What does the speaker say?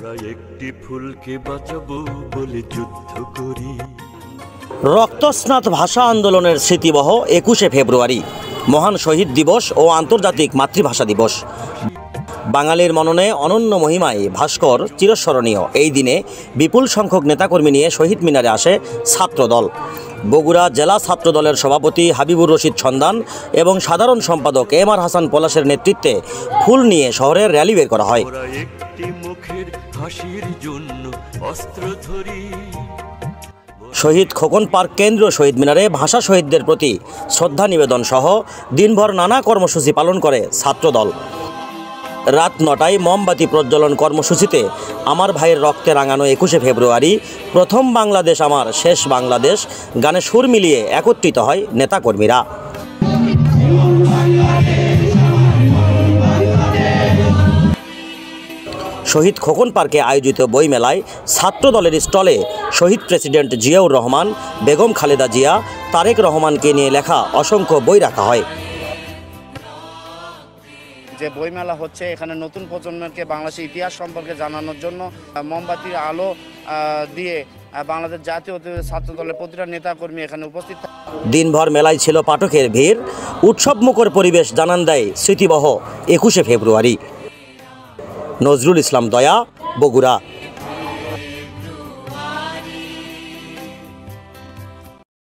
একটি ফুলকে বাঁচাবো বলে যুদ্ধ করি। রক্তস্নাত ভাষা আন্দোলনের স্মৃতিবহ 21শে ফেব্রুয়ারি, মহান শহীদ দিবস ও আন্তর্জাতিক মাতৃভাষা দিবস। বাঙালির মননে অনন্য মহিমায় ভাস্কর চিরস্মরণীয় এই দিনে বিপুল সংখ্যক নেতাকর্মী নিয়ে শহীদ মিনারে আসে ছাত্রদল। বগুড়া জেলা ছাত্রদলের সভাপতি হাবিবুর রশিদ সন্ধান এবং সাধারণ সম্পাদক এম.আর. হাসান পলাশের নেতৃত্বে ফুল নিয়ে শহরের র্যালি বের করা হয়। একটি মুখের হাসির জন্য অস্ত্র ধরি। শহীদ খোকন পার্ক কেন্দ্রীয় শহীদ মিনারে ভাষা শহীদদের প্রতি শ্রদ্ধা নিবেদন সহ দিনভর নানা কর্মসূচি পালন করে ছাত্রদল। রাত 9টায় মোমবাতি প্রজ্বলন কর্মসূচিতে আমার ভাইয়ের রক্তে রাঙানো 21শে ফেব্রুয়ারি, প্রথম বাংলাদেশ আমার শেষ বাংলাদেশ গানে সুর মিলিয়ে একত্রিত হয় নেতাকর্মীরা। শহীদ খোকন পার্কে আয়োজিত বইমেলায় ছাত্রদলের স্টলে শহীদ প্রেসিডেন্ট জিয়াউর রহমান, বেগম খালেদা জিয়া, তারেক রহমানকে নিয়ে লেখা অসংখ্য বই রাখা হয়। যে বইমেলা হচ্ছে, এখানে নতুন প্রজন্মকে বাংলাদেশের ইতিহাস সম্পর্কে জানানোর জন্য মোমবাতির আলো দিয়ে বাংলাদেশ জাতীয় ছাত্রদলের প্রতিটা নেতাকর্মী এখানে উপস্থিত। দিনভর মেলায় ছিল পাঠকের ভিড়, উৎসবমুখর পরিবেশ জানান দেয় স্মৃতিবহ 21শে ফেব্রুয়ারি। নজরুল ইসলাম দয়া, বগুড়া।